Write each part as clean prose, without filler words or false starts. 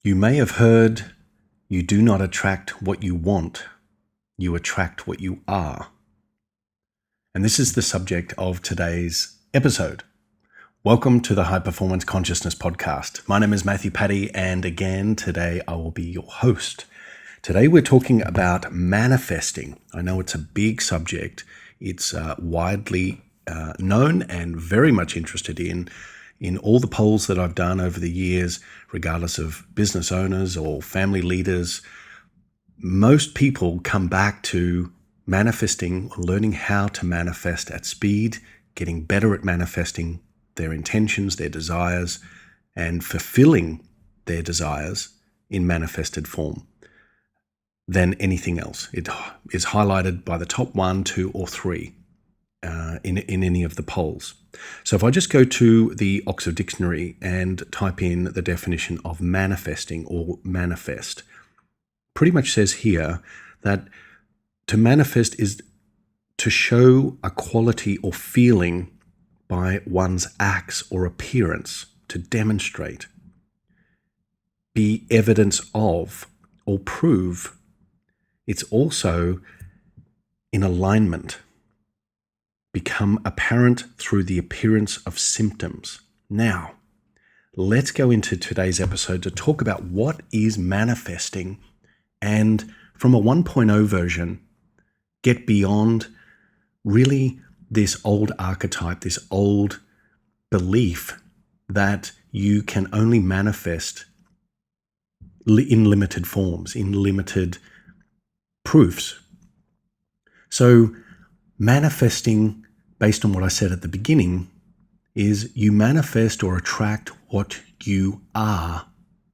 You may have heard, you do not attract what you want, you attract what you are. And this is the subject of today's episode. Welcome to the High Performance Consciousness Podcast. My name is Matthew Paddy, and again, today I will be your host. Today we're talking about manifesting. I know it's a big subject. It's widely known and very much interested in all the polls that I've done over the years, regardless of business owners or family leaders. Most people come back to manifesting, learning how to manifest at speed, getting better at manifesting their intentions, their desires, and fulfilling their desires in manifested form than anything else. It is highlighted by the top 1, 2, or 3 in any of the polls. So if I just go to the Oxford Dictionary and type in the definition of manifesting or manifest, pretty much says here that to manifest is to show a quality or feeling by one's acts or appearance, to demonstrate, be evidence of, or prove. It's also in alignment, become apparent through the appearance of symptoms. Now, let's go into today's episode to talk about what is manifesting, and from a 1.0 version, get beyond really this old archetype, this old belief that you can only manifest in limited forms, in limited proofs. So manifesting, based on what I said at the beginning, is you manifest or attract what you are,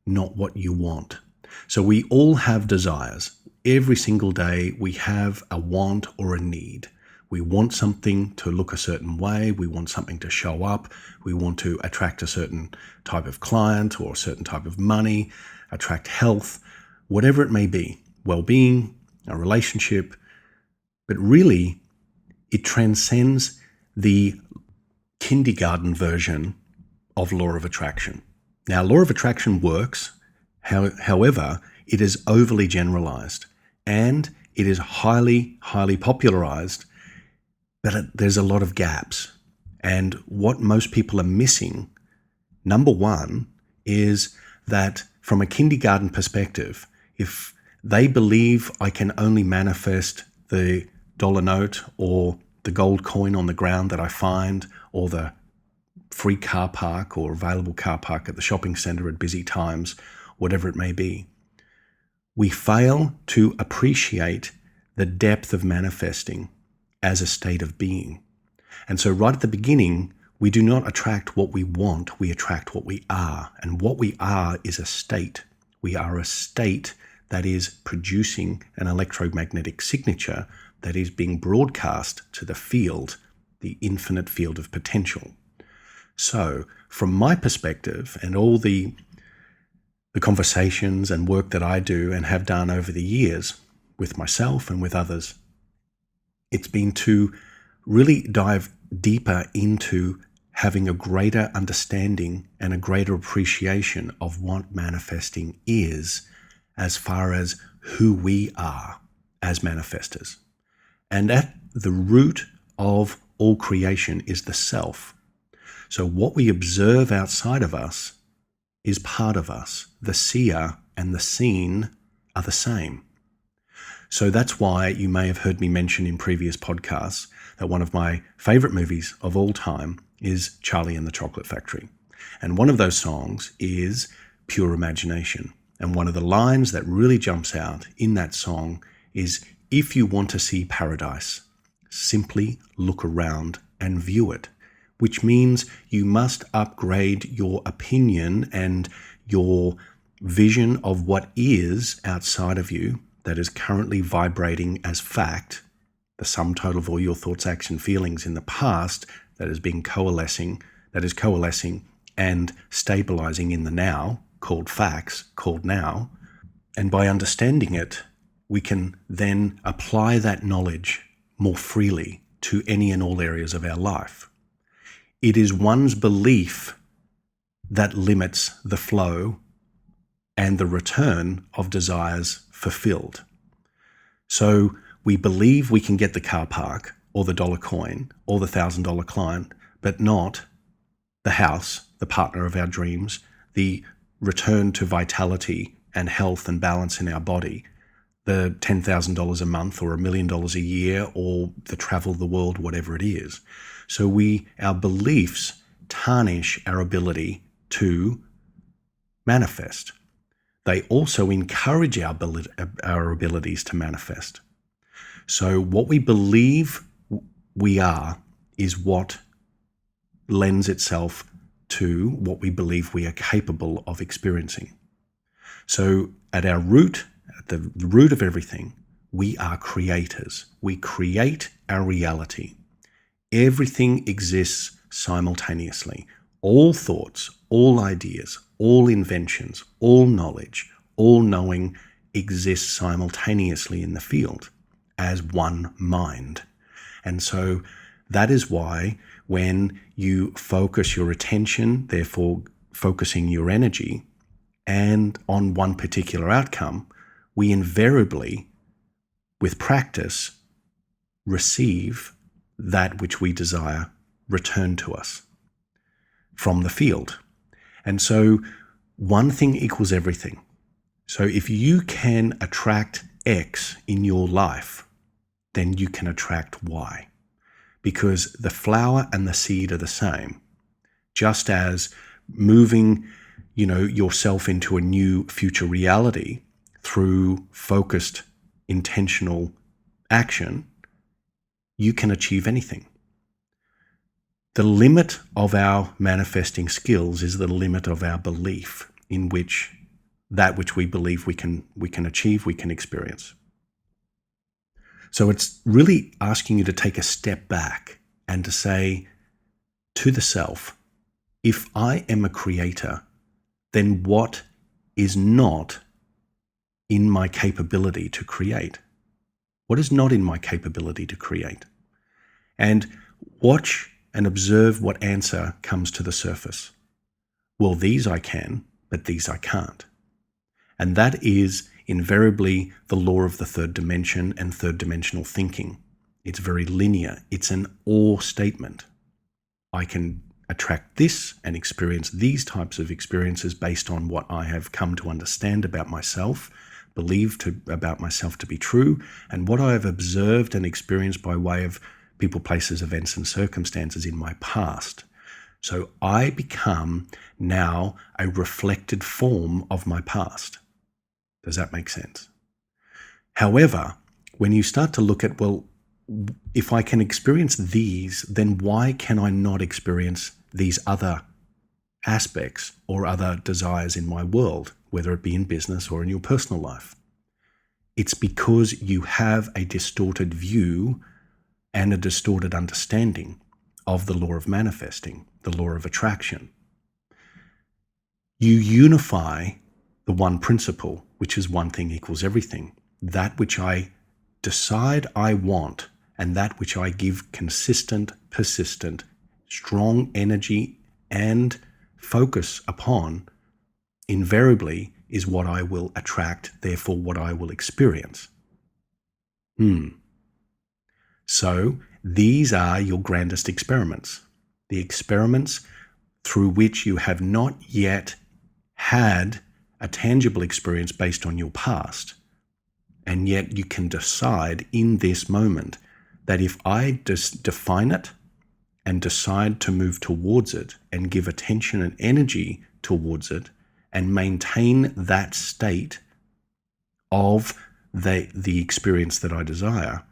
not what you want. So we all have desires. Every single day we have a want or a need. We want something to look a certain way. We want something to show up. We want to attract a certain type of client or a certain type of money, attract health, whatever it may be, well-being, a relationship. But really, it transcends the kindergarten version of law of attraction. Now, law of attraction works. However, it is overly generalized and it is highly, highly popularized, but there's a lot of gaps. And what most people are missing, number one, is that from a kindergarten perspective, if they believe I can only manifest the dollar note or the gold coin on the ground that I find, or the free car park or available car park at the shopping center at busy times, whatever it may be, we fail to appreciate the depth of manifesting as a state of being. And so right at the beginning, we do not attract what we want, we attract what we are. And what we are is a state. We are a state that is producing an electromagnetic signature that is being broadcast to the field, the infinite field of potential. So from my perspective and all the conversations and work that I do and have done over the years with myself and with others, it's been to really dive deeper into having a greater understanding and a greater appreciation of what manifesting is as far as who we are as manifestors. And at the root of all creation is the self. So what we observe outside of us is part of us. The seer and the seen are the same. So that's why you may have heard me mention in previous podcasts that one of my favorite movies of all time is Charlie and the Chocolate Factory. And one of those songs is Pure Imagination. And one of the lines that really jumps out in that song is, if you want to see paradise, simply look around and view it, which means you must upgrade your opinion and your vision of what is outside of you that is currently vibrating as fact, the sum total of all your thoughts, action, feelings in the past that is coalescing and stabilizing in the now, called facts, called now. And by understanding it, we can then apply that knowledge more freely to any and all areas of our life. It is one's belief that limits the flow and the return of desires fulfilled. So we believe we can get the car park or the dollar coin or the $1,000 client, but not the house, the partner of our dreams, the return to vitality and health and balance in our body, the $10,000 a month or $1 million a year or the travel the world, whatever it is. So our beliefs tarnish our ability to manifest. They also encourage our abilities to manifest. So what we believe we are is what lends itself to what we believe we are capable of experiencing. So at the root of everything, we are creators. We create our reality. Everything exists simultaneously. All thoughts, all ideas, all inventions, all knowledge, all knowing exists simultaneously in the field as one mind. And so that is why when you focus your attention, therefore focusing your energy, and on one particular outcome, we invariably, with practice, receive that which we desire returned to us from the field. And so one thing equals everything. So if you can attract X in your life, then you can attract Y, because the flower and the seed are the same. Just as moving, yourself into a new future reality through focused, intentional action, you can achieve anything. The limit of our manifesting skills is the limit of our belief in which that which we believe we can achieve, we can experience. So it's really asking you to take a step back and to say to the self, if I am a creator, then what is not in my capability to create? What is not in my capability to create? And watch and observe what answer comes to the surface. Well, these I can, but these I can't. And that is invariably the law of the third dimension and third dimensional thinking. It's very linear. It's an or statement. I can attract this and experience these types of experiences based on what I have come to understand about myself, about myself to be true, and what I have observed and experienced by way of people, places, events, and circumstances in my past. So I become now a reflected form of my past. Does that make sense? However, when you start to look at, well, if I can experience these, then why can I not experience these other aspects or other desires in my world, whether it be in business or in your personal life? It's because you have a distorted view and a distorted understanding of the law of manifesting, the law of attraction. You unify the one principle, which is one thing equals everything. That which I decide I want and that which I give consistent, persistent, strong energy and focus upon invariably is what I will attract, therefore what I will experience. So these are your grandest experiments, the experiments through which you have not yet had a tangible experience based on your past. And yet you can decide in this moment that if I just define it and decide to move towards it and give attention and energy towards it and maintain that state of the experience that I desire,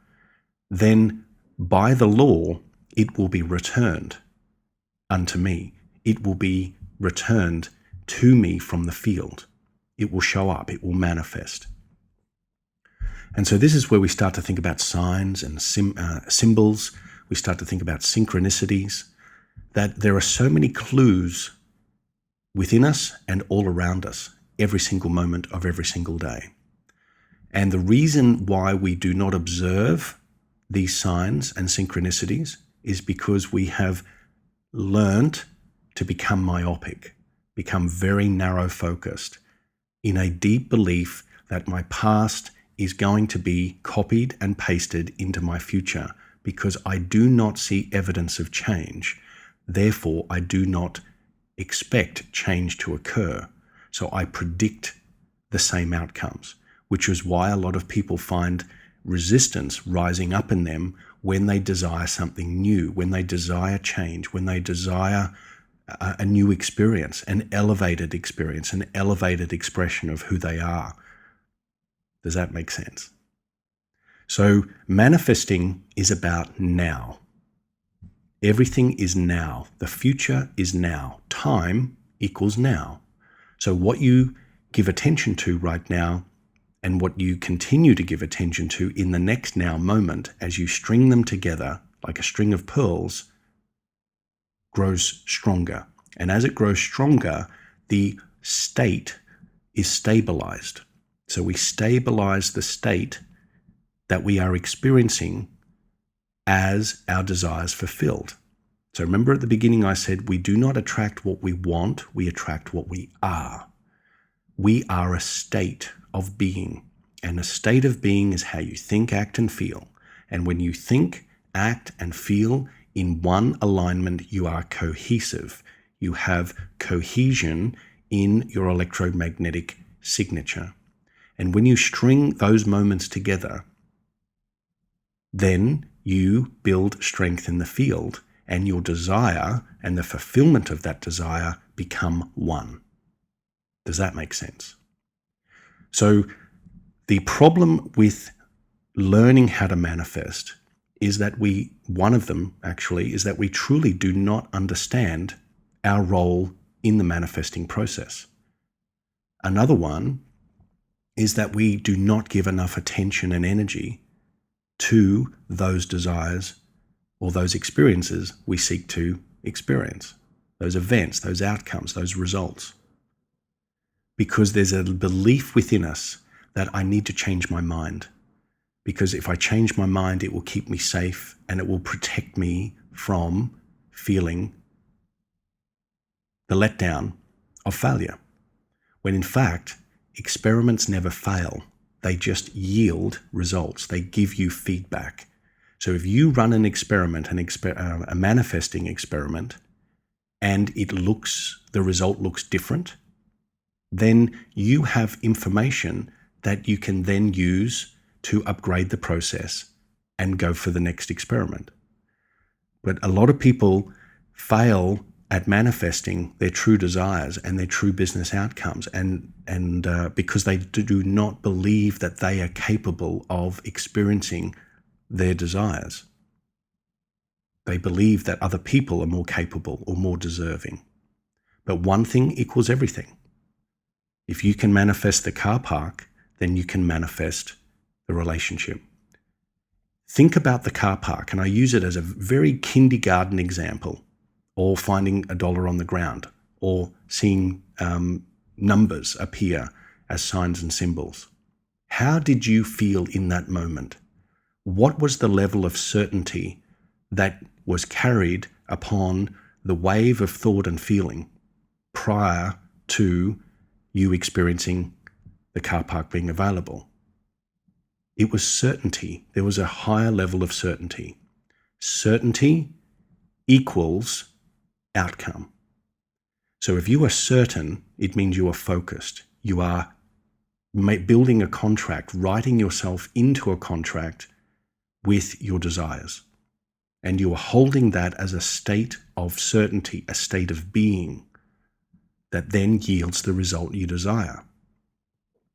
then by the law, it will be returned unto me. It will be returned to me from the field. It will show up. It will manifest. And so this is where we start to think about signs and symbols. We start to think about synchronicities, that there are so many clues within us and all around us every single moment of every single day. And the reason why we do not observe these signs and synchronicities is because we have learned to become myopic, become very narrow focused, in a deep belief that my past is going to be copied and pasted into my future because I do not see evidence of change. Therefore, I do not expect change to occur. So I predict the same outcomes, which is why a lot of people find resistance rising up in them when they desire something new, when they desire change, when they desire a new experience, an elevated experience, an elevated expression of who they are. Does that make sense? So manifesting is about now. Everything is now. The future is now. Time equals now. So what you give attention to right now and what you continue to give attention to in the next now moment as you string them together like a string of pearls grows stronger. And as it grows stronger, the state is stabilized. So we stabilize the state that we are experiencing as our desires fulfilled. So remember at the beginning I said we do not attract what we want, we attract what we are. We are a state of being, and a state of being is how you think, act, and feel. And when you think, act, and feel in one alignment, you are cohesive. You have cohesion in your electromagnetic signature. And when you string those moments together, then you build strength in the field, and your desire and the fulfillment of that desire become one. Does that make sense? So the problem with learning how to manifest is that one of them actually is that we truly do not understand our role in the manifesting process. Another one is that we do not give enough attention and energy to those desires or those experiences we seek to experience, those events, those outcomes, those results. Because there's a belief within us that I need to change my mind. Because if I change my mind, it will keep me safe and it will protect me from feeling the letdown of failure. When in fact, experiments never fail. They just yield results. They give you feedback. So if you run an experiment, a manifesting experiment, and the result looks different, then you have information that you can then use to upgrade the process and go for the next experiment. But a lot of people fail at manifesting their true desires and their true business outcomes, and because they do not believe that they are capable of experiencing their desires. They believe that other people are more capable or more deserving. But one thing equals everything. If you can manifest the car park, then you can manifest the relationship. Think about the car park, and I use it as a very kindergarten example, or finding $1 on the ground, or seeing numbers appear as signs and symbols. How did you feel in that moment? What was the level of certainty that was carried upon the wave of thought and feeling prior to you experiencing the car park being available? It was certainty. There was a higher level of certainty. Certainty equals outcome. So if you are certain, it means you are focused. You are building a contract, writing yourself into a contract with your desires. And you are holding that as a state of certainty, a state of being that then yields the result you desire.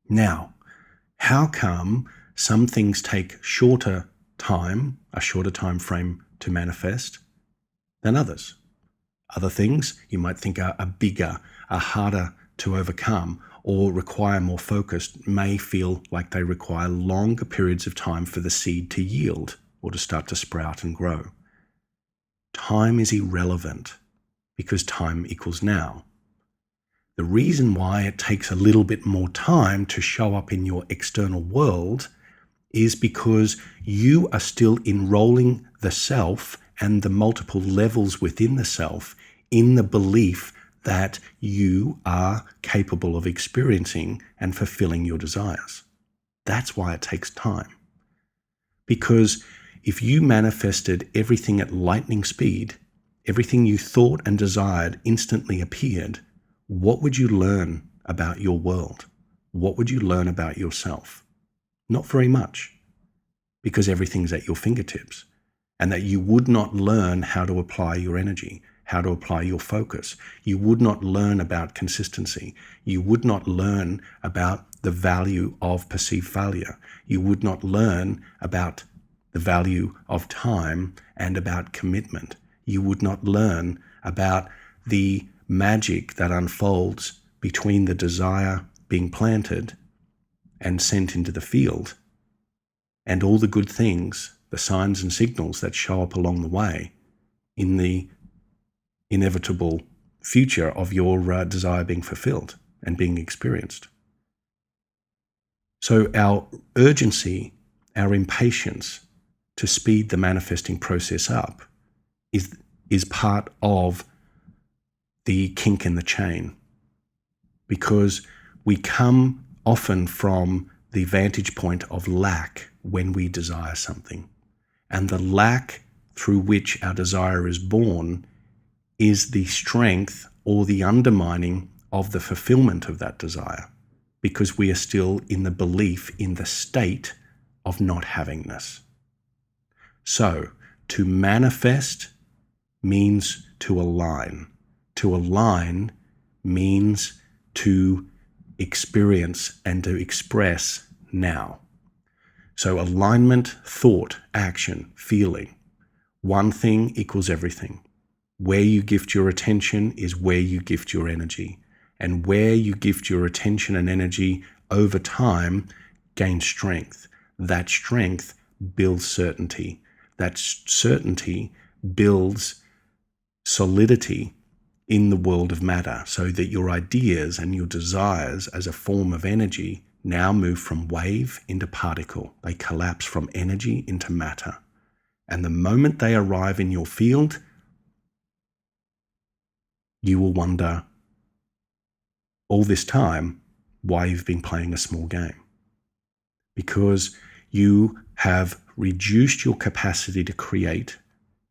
Now, how come some things take a shorter time frame to manifest than others? Other things you might think are bigger, are harder to overcome, or require more focus, may feel like they require longer periods of time for the seed to yield or to start to sprout and grow. Time is irrelevant because time equals now. The reason why it takes a little bit more time to show up in your external world is because you are still enrolling the self and the multiple levels within the self in the belief that you are capable of experiencing and fulfilling your desires. That's why it takes time. Because if you manifested everything at lightning speed, everything you thought and desired instantly appeared, what would you learn about your world? What would you learn about yourself? Not very much, because everything's at your fingertips, and that you would not learn how to apply your energy, how to apply your focus. You would not learn about consistency. You would not learn about the value of perceived failure. You would not learn about the value of time and about commitment. You would not learn about the magic that unfolds between the desire being planted and sent into the field and all the good things, the signs and signals that show up along the way in the inevitable future of your desire being fulfilled and being experienced. So our urgency, our impatience to speed the manifesting process up is part of the kink in the chain, because we come often from the vantage point of lack when we desire something. And the lack through which our desire is born is the strength or the undermining of the fulfillment of that desire, because we are still in the belief, in the state of not havingness. So, to manifest means to align. To align means to experience and to express now. So alignment, thought, action, feeling. One thing equals everything. Where you gift your attention is where you gift your energy. And where you gift your attention and energy over time gains strength. That strength builds certainty. That certainty builds solidity in the world of matter, so that your ideas and your desires as a form of energy now move from wave into particle. They collapse from energy into matter. And the moment they arrive in your field, you will wonder all this time why you've been playing a small game. Because you have reduced your capacity to create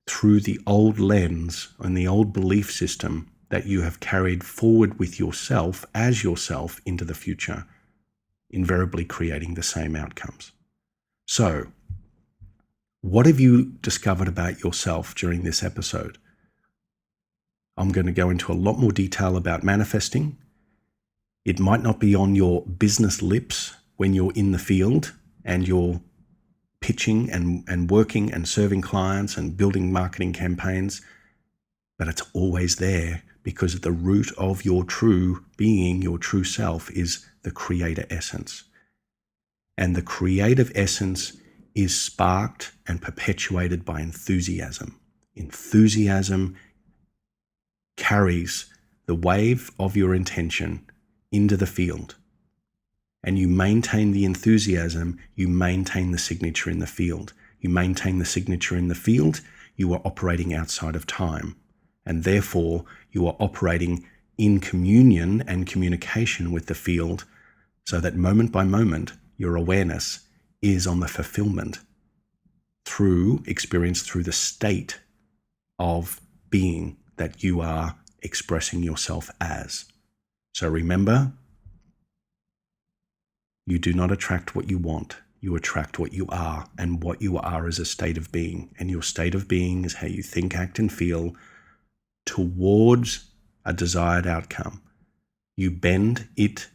through the old lens and the old belief system that you have carried forward with yourself as yourself into the future, invariably creating the same outcomes. So, what have you discovered about yourself during this episode? I'm going to go into a lot more detail about manifesting. It might not be on your business lips when you're in the field and you're pitching and working and serving clients and building marketing campaigns, but it's always there, because at the root of your true being, your true self, is the creator essence. And the creative essence is sparked and perpetuated by enthusiasm. Enthusiasm carries the wave of your intention into the field. And you maintain the enthusiasm, you maintain the signature in the field. You maintain the signature in the field, you are operating outside of time. And therefore, you are operating in communion and communication with the field, so that moment by moment, your awareness is on the fulfillment through experience, through the state of being that you are expressing yourself as. So remember, you do not attract what you want. You attract what you are, and what you are is a state of being. And your state of being is how you think, act, and feel towards a desired outcome. You bend it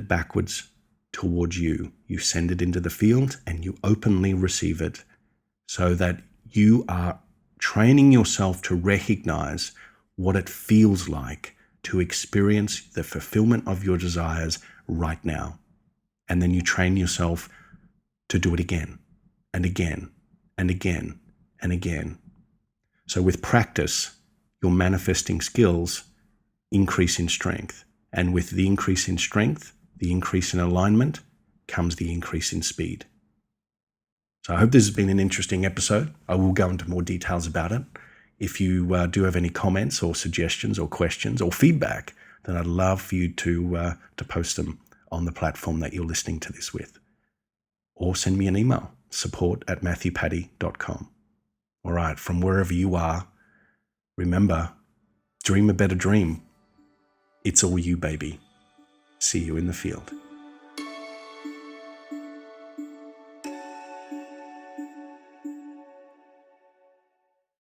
backwards towards you. You send it into the field and you openly receive it, so that you are training yourself to recognize what it feels like to experience the fulfillment of your desires right now. And then you train yourself to do it again and again and again and again. So with practice, your manifesting skills increase in strength. And with the increase in strength, the increase in alignment, comes the increase in speed. So I hope this has been an interesting episode. I will go into more details about it If you do have any comments or suggestions or questions or feedback, then I'd love for you to post them on the platform that you're listening to this with. Or send me an email, support@matthewpaddy.com. All right, from wherever you are, remember, dream a better dream. It's all you, baby. See you in the field.